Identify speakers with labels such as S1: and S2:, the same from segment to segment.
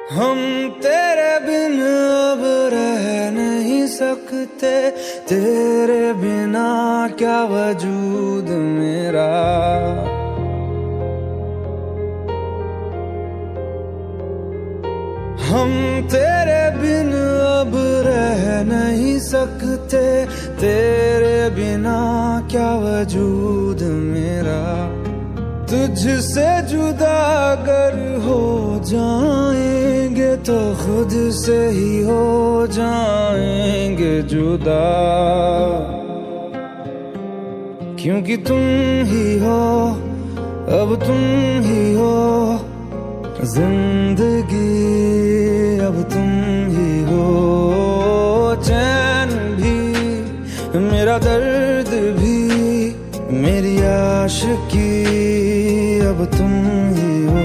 S1: हम तेरे बिन अब रह नहीं सकते, तेरे बिना क्या वजूद मेरा। हम तेरे बिन अब रह नहीं सकते, तेरे बिना क्या वजूद मेरा। तुझसे जुदा अगर हो जाएंगे तो खुद से ही हो जाएंगे जुदा, क्योंकि तुम ही हो, अब तुम ही हो जिंदगी, अब तुम ही हो। चैन भी मेरा दर्द भी मेरी आशिकी, अब तुम ही हो।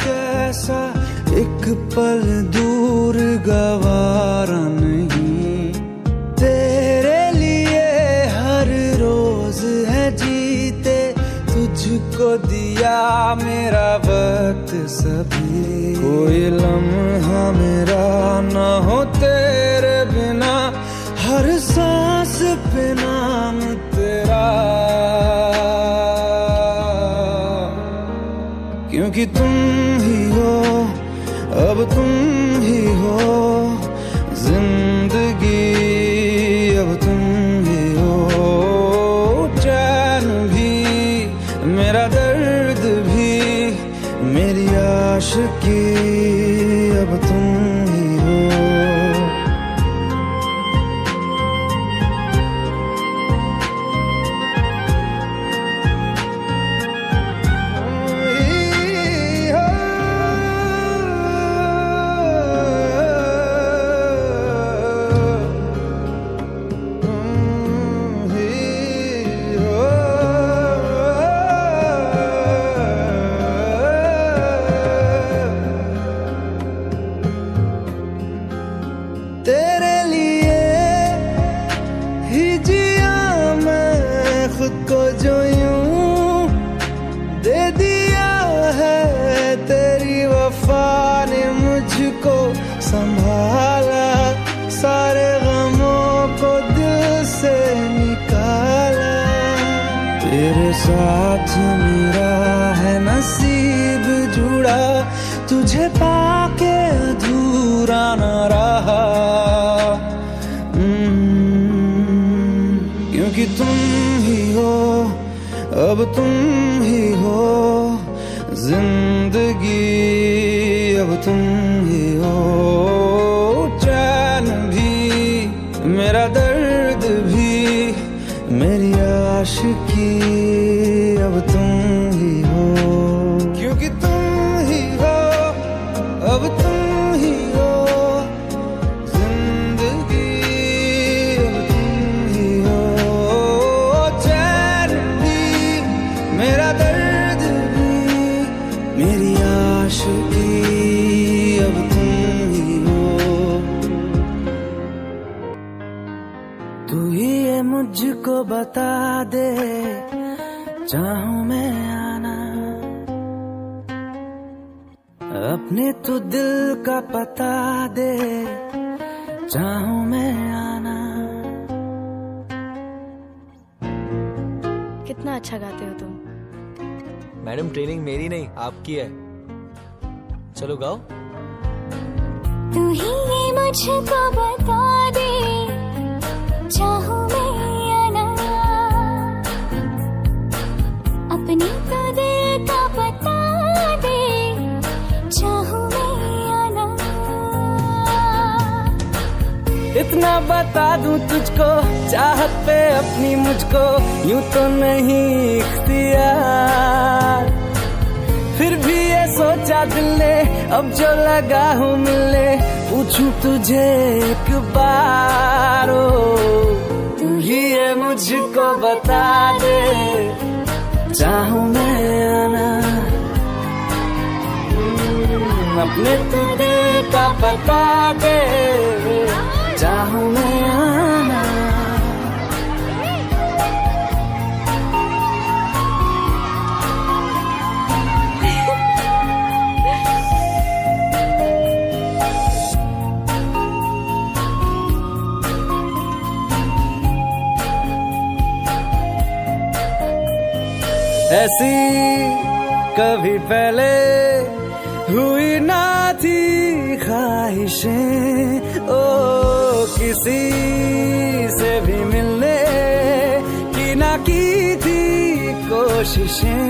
S1: कैसा एक पल दूर गवारा नहीं, तेरे लिए हर रोज है जीते, तुझको दिया मेरा वक्त सभी। कोई लम्हा मेरा ना हो तेरे बिना, हर सांस पे नाम तेरा, क्योंकि तुम ही हो, अब तुम ही हो जिंदगी, अब तुम ही हो। चैन भी मेरा दर्द भी मेरी आशिकी, अब तुम ही हो। तेरे लिए ही जिया मैं खुद को, जो यूं दे दिया है तेरी वफा ने मुझको संभाला, सारे गमों को दिल से निकाला। तेरे साथ मेरा है नसीब जुड़ा, तुझे पाके अधूरा न रहा, क्योंकि तुम ही हो, अब तुम ही हो जिंदगी, अब तुम ही हो। चैन भी मेरा दर्द भी मेरी आशिकी, अब तुम ही हो, क्योंकि तुम ही हो, अब तुम ही हो जिंदगी, अब तुम ही हो। चैन भी मेरा दर्द भी मेरी आशिकी, अब तुम ही हो। तू ही ये मुझको बता दे, चाहूं मैं आना, अपने तू दिल का पता दे, चाहूं मैं आना।
S2: कितना अच्छा गाते हो तुम।
S3: मैडम ट्रेनिंग मेरी नहीं आपकी है, चलो गाओ।
S4: तू ही मुझको बता दे, चाहूं मैं आना, अपनी तो दिल का पता दे, चाहूं मैं आना।
S1: इतना बता दूं तुझको, चाहत पे अपनी मुझको यूं तो नहीं इख्तियार, फिर भी ये सोचा दिल ने अब जो लगा हूँ मिलने, पूछूं तुझे एक बार, तू ही ये मुझको बता दे, चाहूं मैं आना अपने तू दिल का बता दे, चाहूं मैं आना। ऐसी कभी पहले हुई ना थी ख्वाहिशें, ओ किसी से भी मिलने की ना की थी कोशिशें,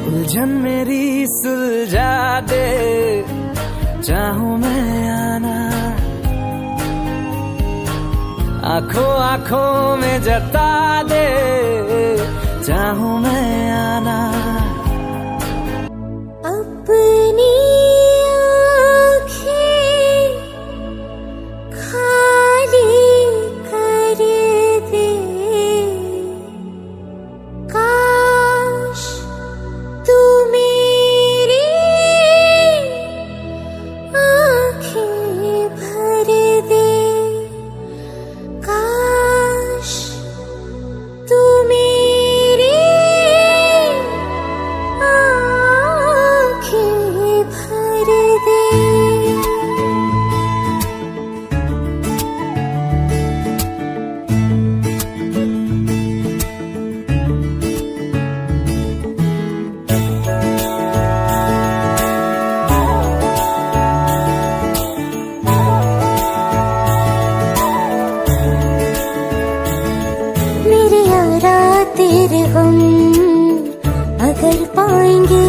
S1: उलझन मेरी सुलझा दे, चाहूं मैं आना आंखों आंखों में जता दे, चाहूं मैं आना।
S4: अपनी आँखें खाली कर दे, काश तू मेरी आँखें भर दे, काश तू मेरी आँखें भर दे। मेरे यारा तेरे गम अगर पाएंगे,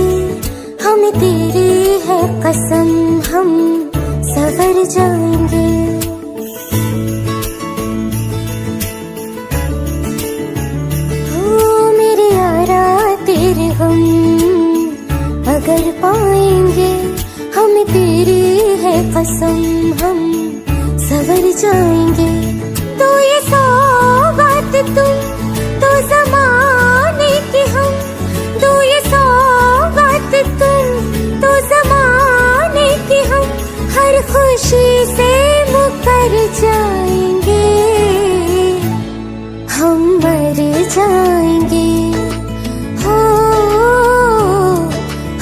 S4: हमें तेरी है कसम, हम सवर जाएंगे। हो मेरे यारा तेरे गम अगर पाएंगे, हमें तेरी है कसम, हम सवर जाएंगे। तो ये सौगात तुम तो ज़माने की हम, तो ये सौगात तुम तो ज़माने की हम, हर खुशी से मुकर जाएंगे, हम मर जाएंगे, हो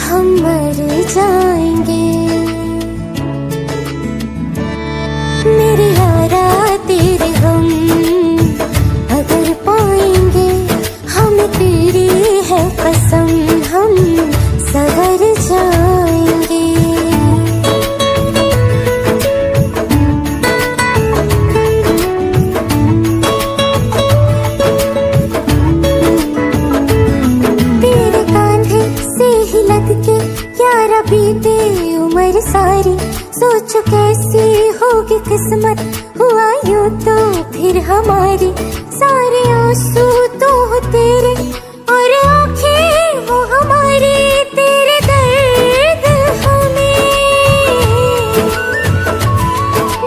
S4: हम मर जाएंगे। मेरे यारा तेरे गम अगर पाएंगे, हमें तेरी है कसम, हम सवर जाएंगे। तेरे कांधे से ही लग के यारा बीते उम्र सारी, सोचो कैसी होगी किस्मत, हुआ यूं तो फिर हमारी, सारे आंसू तो हो तेरे और आंखें हो हमारी, तेरे दर्द हमें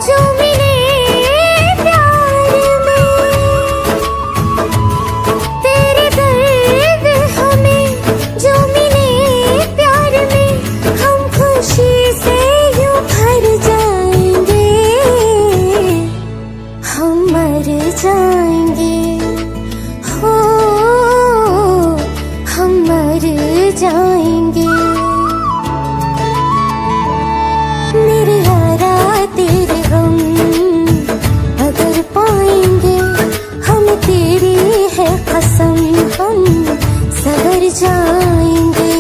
S4: जो मिले प्यार में, तेरे दर्द हमें जो मिले प्यार में, हम खुशी से यूं भर जाएंगे, हम मर जाएंगे, हो हम मर जाएंगे। मेरे यारा तेरे गम अगर पाएंगे, हमें तेरी है कसम, हम सवर जाएंगे।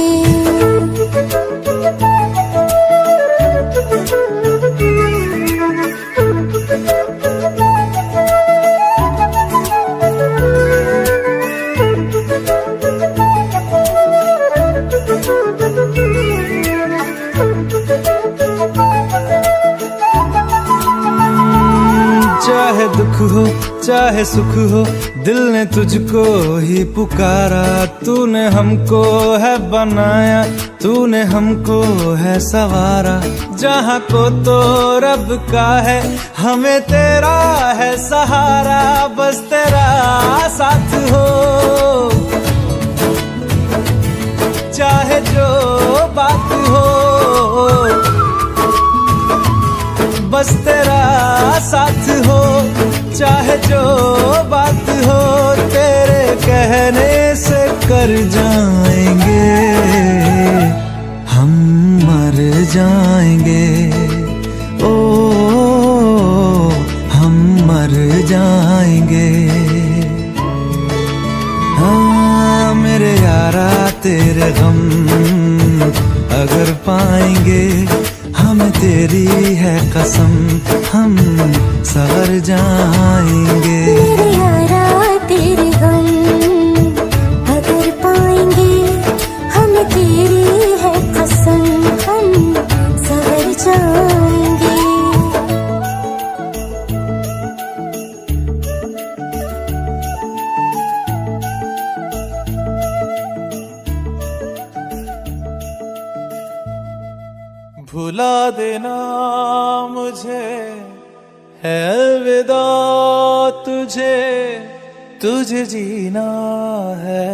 S1: चाहे दुख हो चाहे सुख हो दिल ने तुझको ही पुकारा। तूने हमको है बनाया, तूने हमको है सवारा। जहाँ को तो रब का है, हमें तेरा है सहारा। बस तेरा साथ हो, चाहे जो बात हो। बस तेरा साथ हो, चाहे जो बात हो। तेरे कहने से कर जाएंगे, हम मर जाएंगे। ओ हम मर जाएंगे। हाँ मेरे यारा तेरे गम अगर पाएंगे, हमें तेरी है कसम, हम सवर जाएंगे।
S4: मेरे यारा तेरे गम अगर पाएंगे, हमें तेरी है कसम, हम सवर जाएंगे।
S1: भुला देना मुझे है अलविदा तुझे, तुझे जीना है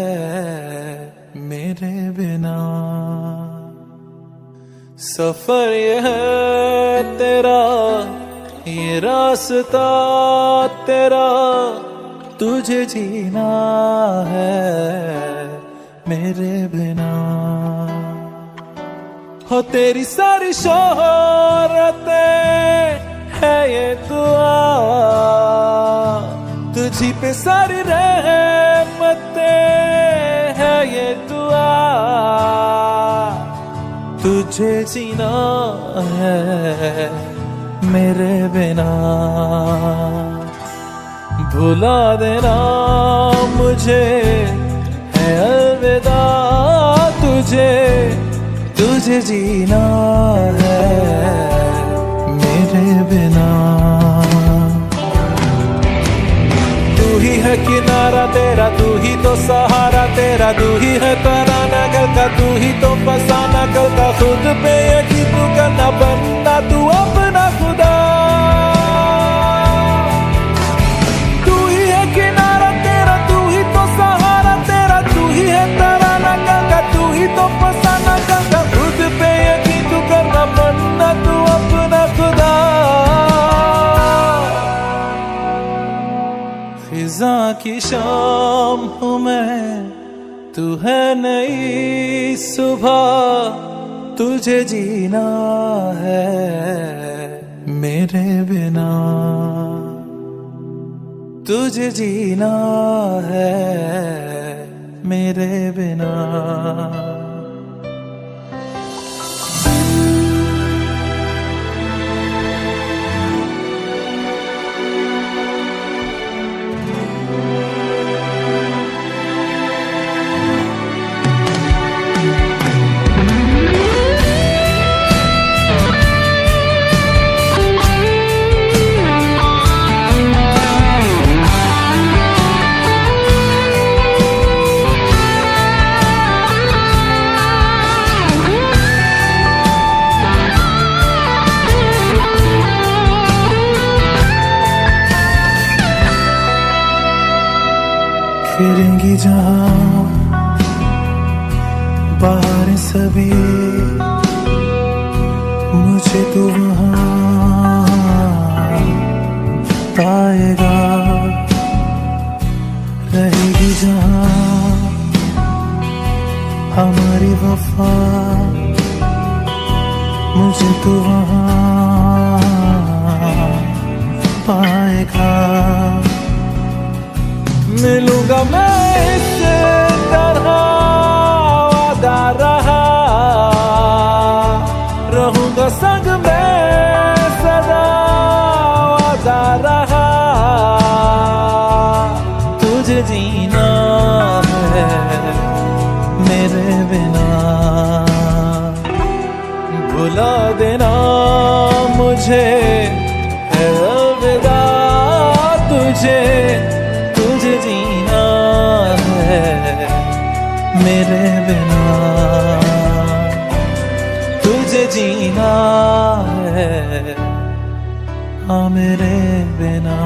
S1: मेरे बिना। सफर ये है तेरा, ये रास्ता तेरा, तुझे जीना है मेरे बिना। हो तेरी सारी शोहरतें है ये दुआ, तुझी पे सारी रहमतें है ये दुआ। तुझे जीना है मेरे बिना। भुला देना मुझे है अलविदा तुझे, तुझे जीना है मेरे बिना। तू ही है किनारा तेरा, तू ही तो सहारा तेरा, तू ही है तराना गल का, तू ही तो फसाना गल का। खुद पे यकीन तू करना, बनना तू अपना खुदा। तू ही है किनारा तेरा, तू ही तो सहारा तेरा, तू ही है तराना गल का, तू ही तो फसाना गल का। खुद पे यकीन तू करना, बनना तू अपना खुदा। फिजा की शाम हूँ मैं, तू है नई सुबह, तुझे जीना है मेरे बिना। तुझे जीना है मेरे बिना। फिरेंगी जहाँ बाहर सभी, मुझे तू वहाँ पाएगा। रहेगी जहाँ हमारी वफा, मुझे तू वहाँ पाएगा। मिलूंगा मैं इस तरह वादा रहा, रहूंगा संग में सदा वादा रहा। तुझे जीना है मेरे बिना। भुला देना मुझे है अलविदा तुझे, मुझे तुझे जीना है मेरे बिना, तुझे जीना है हाँ मेरे बिना।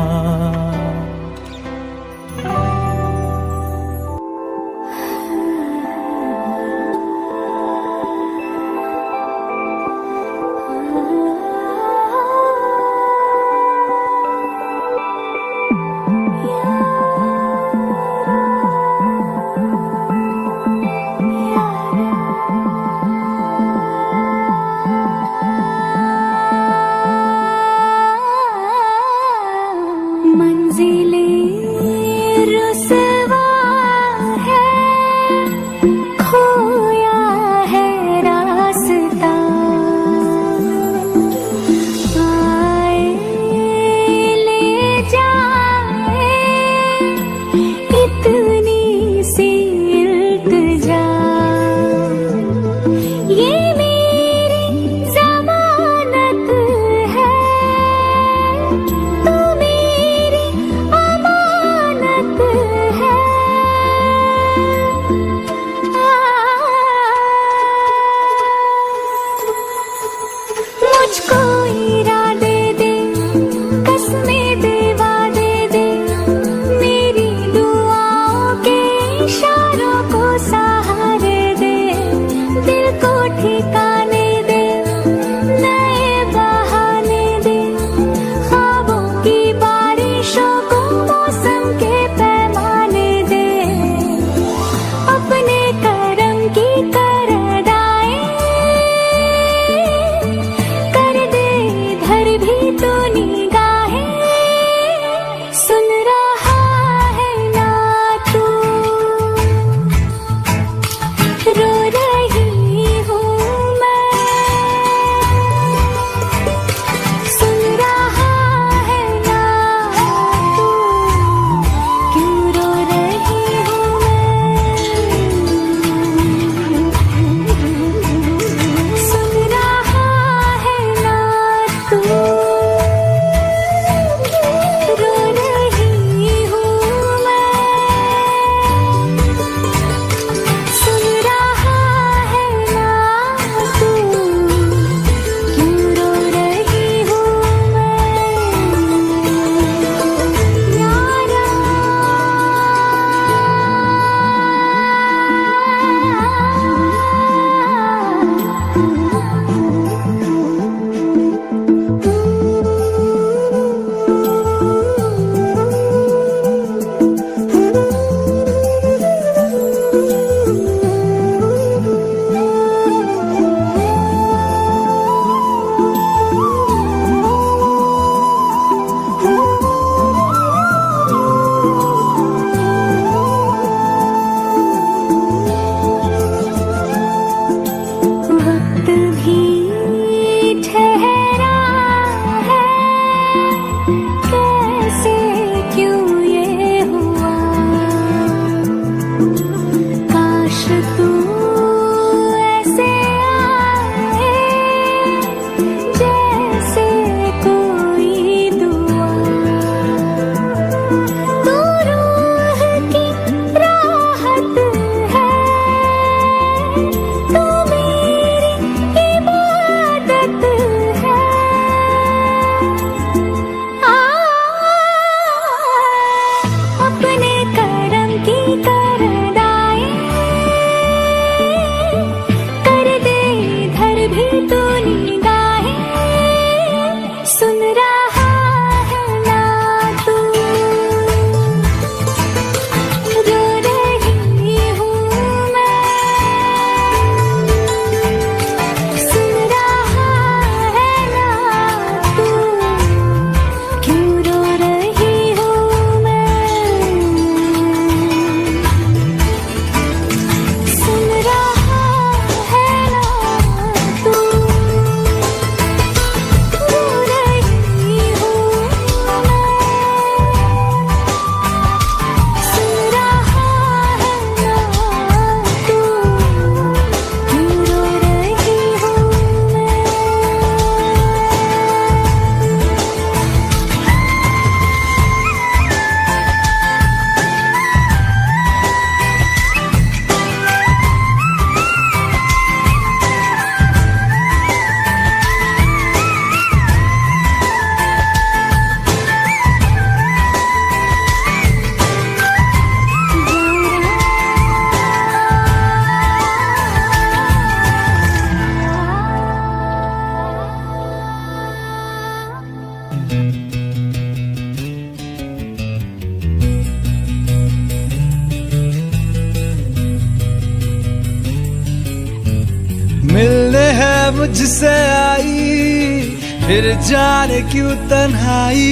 S1: मुझसे आई, फिर जाने क्यों तन्हाई,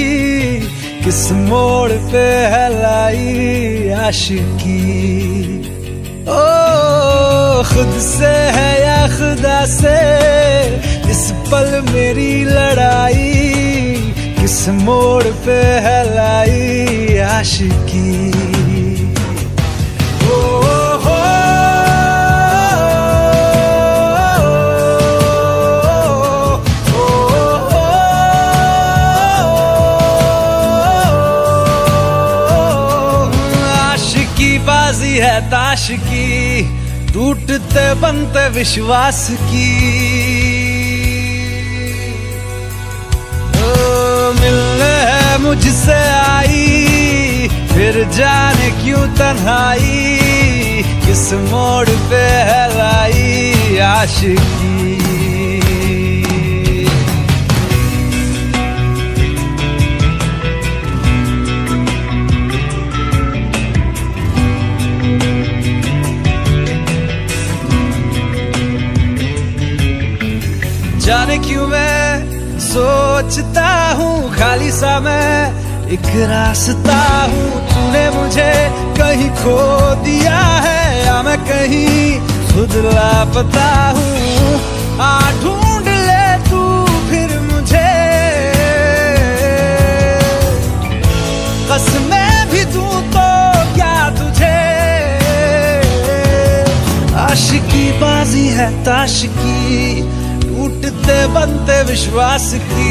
S1: किस मोड़ पे है लाई आशिकी। ओ खुद से है या खुदा से, इस पल मेरी लड़ाई, किस मोड़ पे है लाई आशिकी। बाजी है ताश की, टूटते बनते विश्वास की। मिलने है मुझसे आई, फिर जाने क्यों तन्हाई, किस मोड़ पे है लाई आशिकी। जाने क्यों मैं सोचता हूँ खाली सा मैं एक रास्ता हूँ, तूने मुझे कहीं खो दिया है या मैं कहीं खुद लापता हूँ। आ ढूंढ ले तू फिर मुझे, कसमें भी दूँ तो क्या तुझे। आशिकी बाजी है ताश की, टूटते बनते विश्वास की।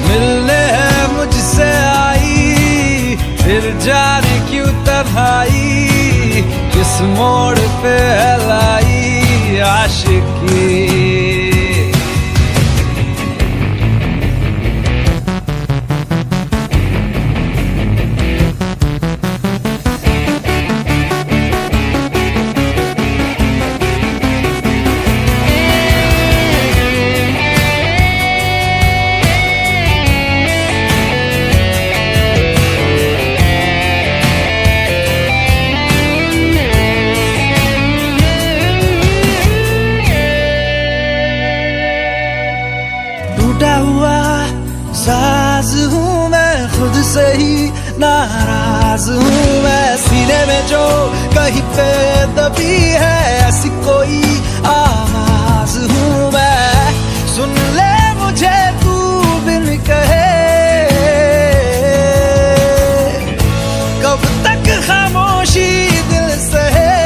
S1: मिलने है मुझसे आई, फिर जाने क्यों तन्हाई, किस मोड़ पे है लाई आशिकी। टूटा हुआ साज हूँ मैं, खुद से ही नाराज हूँ मैं। सीने में जो कहीं पे दबी है, ऐसी कोई आवाज हूँ मैं। सुन ले मुझे तू बिन कहे, कब तक खामोशी दिल सहे।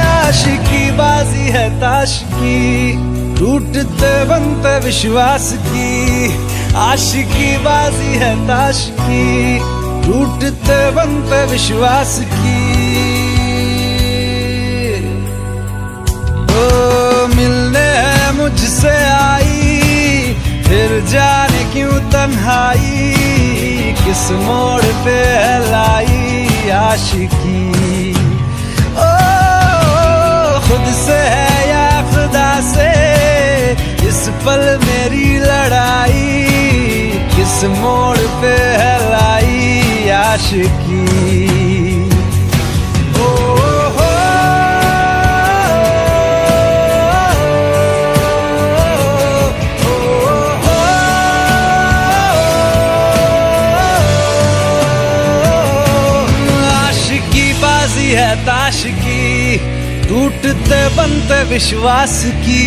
S1: आशिकी बाजी है ताश की, टूटते बनते विश्वास की। आशिकी बाजी है ताश की, टूटते बनते विश्वास की। ओ मिलने है मुझसे आई, फिर जाने क्यों तन्हाई, किस मोड़ पे है लाई आशिकी। ओ खुद से है या खुदा से, इस पल मेरी लड़ाई, किस मोड़ पे है लाई आशिकी। आशिकी बाजी है ताश की, टूटते बनते विश्वास की।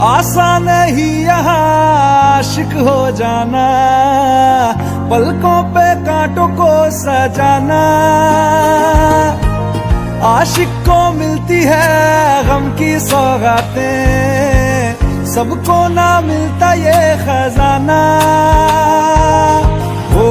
S1: आसान नहीं यहाँ आशिक हो जाना, पलकों पे कांटों को सजाना। आशिक को मिलती मिलती है गम की सौगातें, सबको ना मिलता ये खजाना। ओ,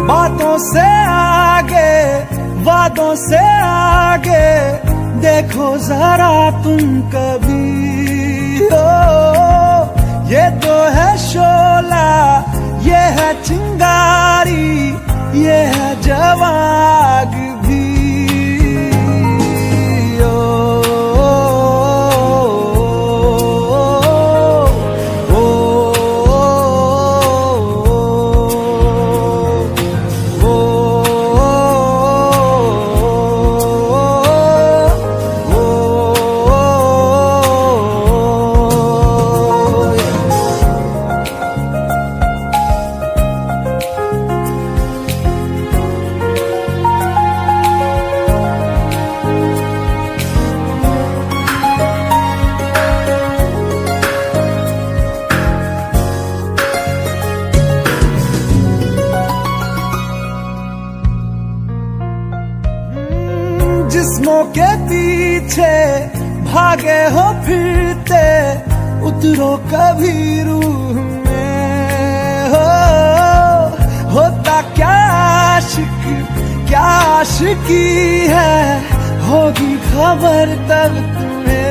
S1: बातों से आगे, वादों से आगे, देखो जरा तुम कभी। ओ, ये तो है शोला, ये है चिंगारी, ये है जवाग भी। जिस्मों के पीछे भागे हो फिरते, उतरो कभी रूह में। होता क्या आशिक, क्या आशिकी है, होगी खबर तब तुम्हें।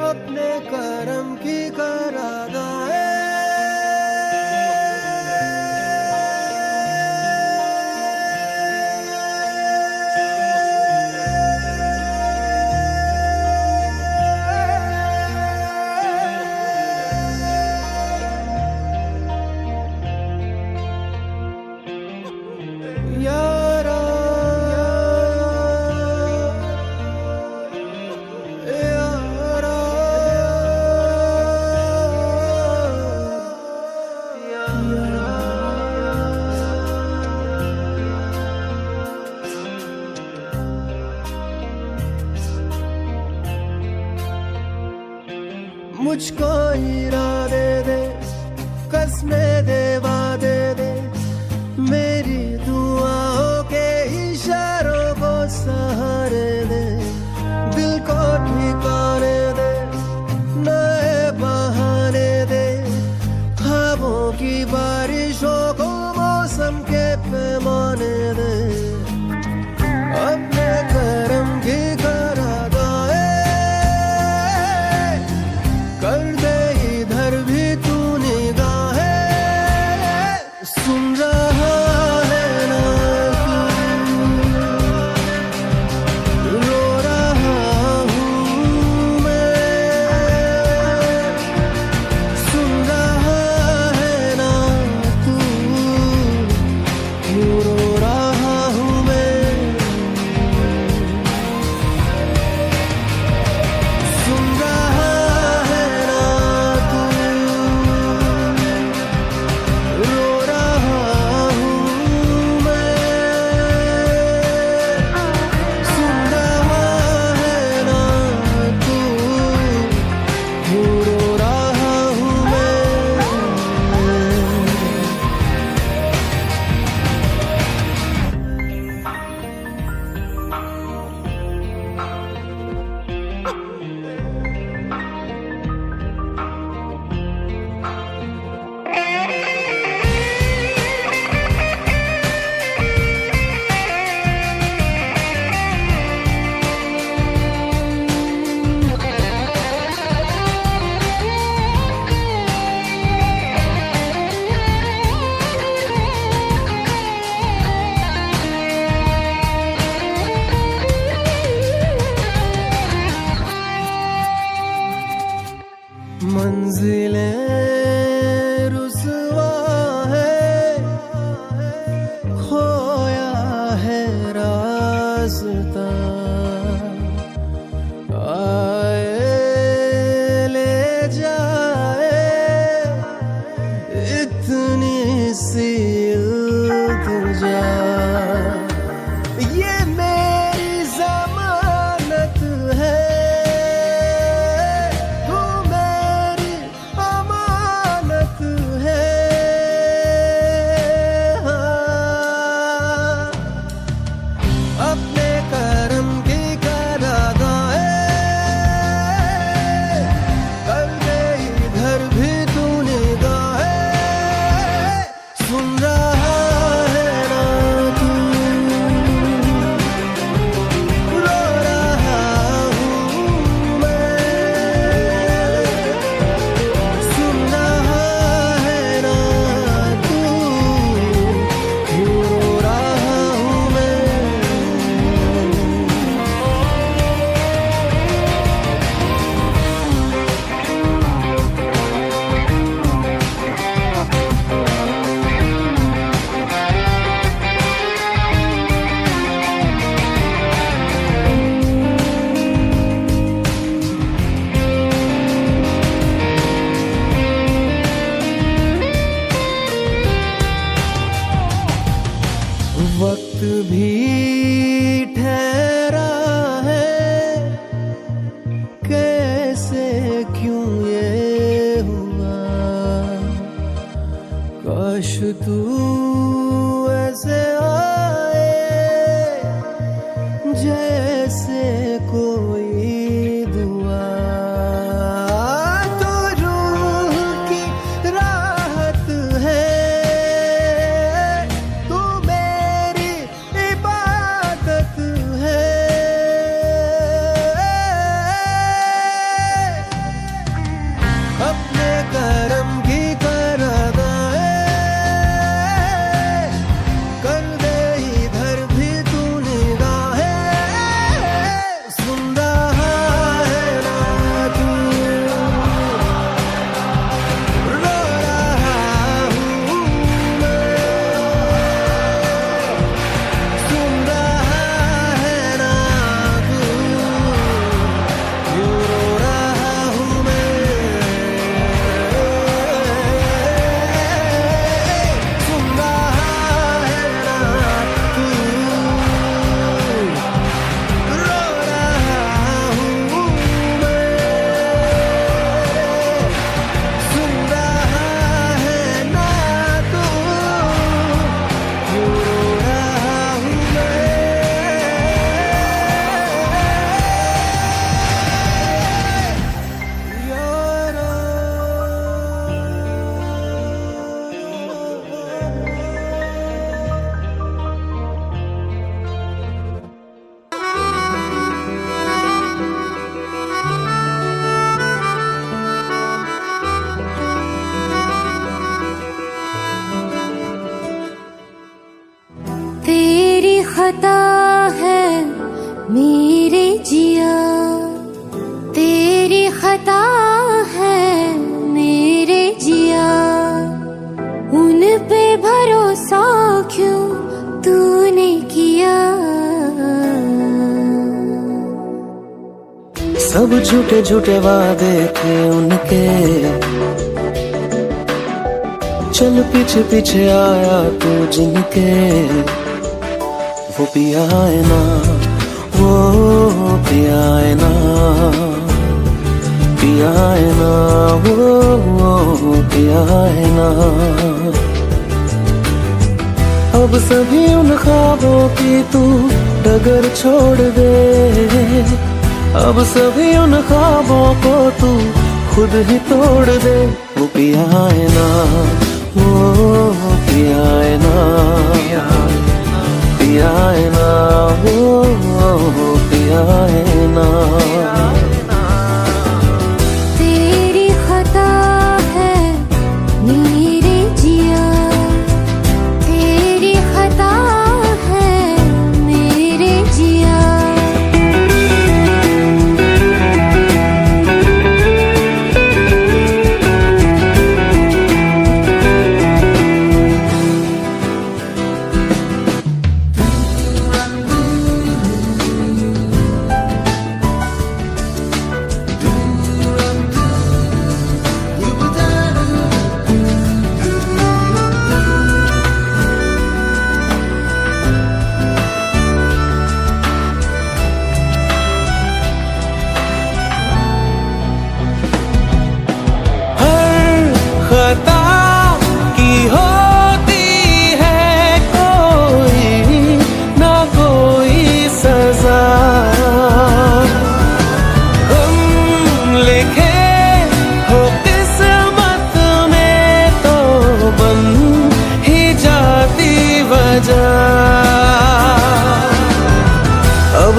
S1: अपने करम की करादाए, यारा मुझको इरादे दे, कसमें दे, वादे दे, मेरी दुआओं के इशारों को सहारे दे, दिल को ठिकाने दे, नए बहाने दे, ख्वाबों की बारिशों को मौसम के पैमाने दे। अपने करम की करादाए कर दे, इधर भी तू निगाहें, सुन रहा है ना तू, रो रहा हूँ मैं, सुन रहा है ना तू, क्यों रो रहा रास्ता आए ले जाए इतनी सी इल्तिजा, ये मेरी जमानत है, तू मेरी अमानत है। हाँ, अपने करम की करागाए कर दे इधर भी तू निगाहे, सुन रहा है ना तू, रो रहा हूँ मैं, सुन रहा है ना तू, क्यों रो रहा हूँ मैं। वक्त भी ठहरा है, कैसे क्यों ये हुआ, काश तू ऐसे आए जैसे कोई दुआ, तो रूह की राहत है, तू मेरी इबादत है। अपने करम की करागाए कर दे इधर भी तू निगाहे, सुन रहा है ना तू, रो रहा हूँ मैं, सुन रहा है ना तू, क्यों रो रहा हूँ मैं, सुन रहा है ना तू, रो रहा हूँ मैं, सुन रहा है ना तू, क्यों रो रहा हूँ मैं।
S4: तेरी खता है मेरे जिया, तेरी खता है मेरे जिया, उन पे भरोसा क्यों तूने किया।
S1: सब झूठे झूठे वादे थे उनके, चल पीछे पीछे आया तू जिनके, वो पिया है ना, वो पिया है ना, पिया है ना, वो पिया है ना। अब सभी उन ख्वाबों की तू डगर छोड़ दे, अब सभी उन ख्वाबों को तू खुद ही तोड़ दे, वो पिया है ना, वो पिया है ना, पिया है ना, वो पिया है ना।
S4: तेरी खता है मेरे जिया, तेरी खता है मेरे जिया।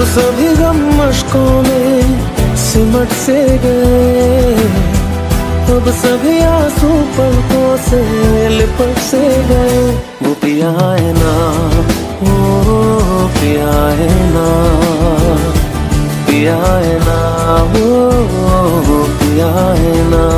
S1: अब सभी गम मशकों में सिमट से गए, अब सभी आंसू पलकों से लिपट से गए। वो पिया है ना, वो पिया है ना, पिया है ना, वो पिया है ना।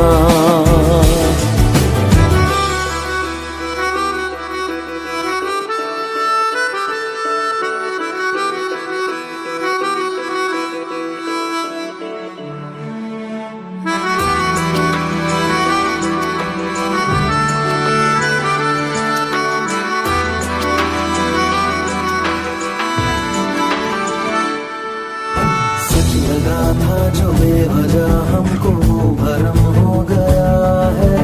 S1: लगा था जो बेवजह हमको भरम हो गया है,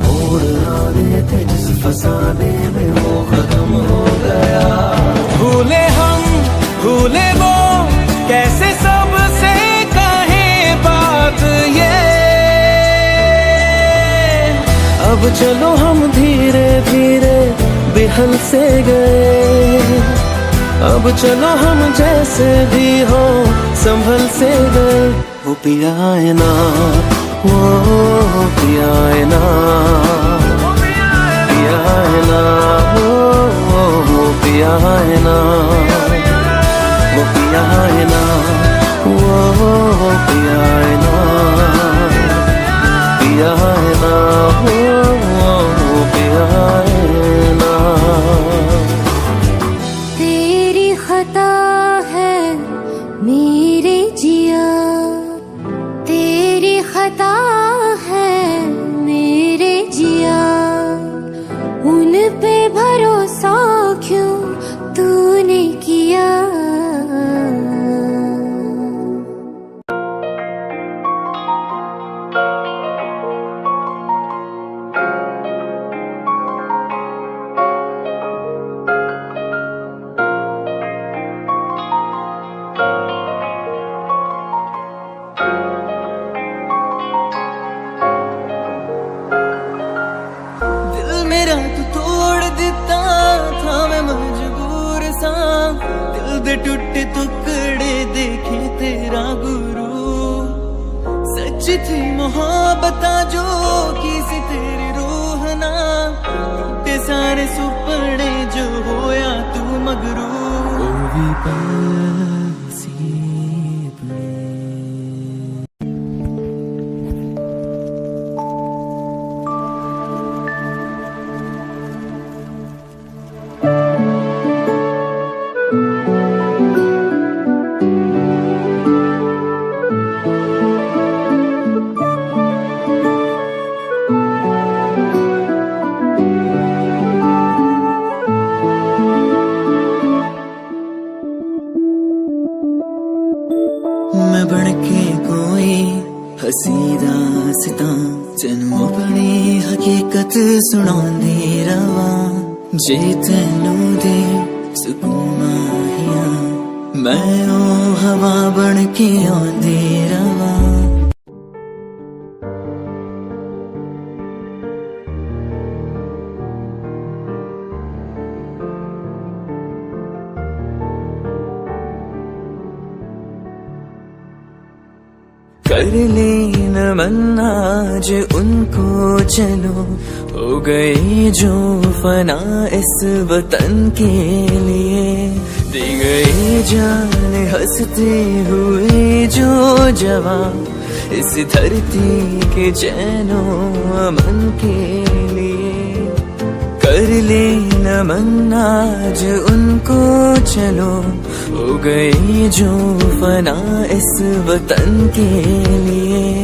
S1: मोड़ ना देते जिस फसाने में वो खत्म हो गया। भूले हम भूले वो कैसे सबसे कहे बात ये, अब चलो हम धीरे धीरे बिहल से गए, अब चलो हम जैसे भी हो संभल से गए। वो पिया है ना, वो पिया है ना, पिया है ना, वो पिया है ना, वो पिया है ना, वो पिया है ना, पिया है ना, वो पिया है ना।
S4: खता है मेरे जिया, तेरी खता है मेरे जिया, उन पे भरोसा क्यों तूने किया।
S1: मेरा तू तोड़ दिता था मैं मजबूर सा, दिल दे टूटे टुकड़े देखे तेरा गुरु। सच थी मोहब्बत जो किसी तेरी रूह ना, टूटे सारे सुपने जो होया तू मगरू। मैं बनके कोई हसी दास्तां तेनू अपनी हकीकत सुनांदी रवां, जे तेनू दे सुकून माहिया मैं ओ हवा बनके आंदी रवां। कर ले नमन आज उनको चलो, हो गए जो फना इस वतन के लिए, दे गए जान हंसते हुए जो जवां इस धरती के चैनो अमन के लिए। कर ले नमन आज उनको चलो, हो गए जो फना इस वतन के लिए,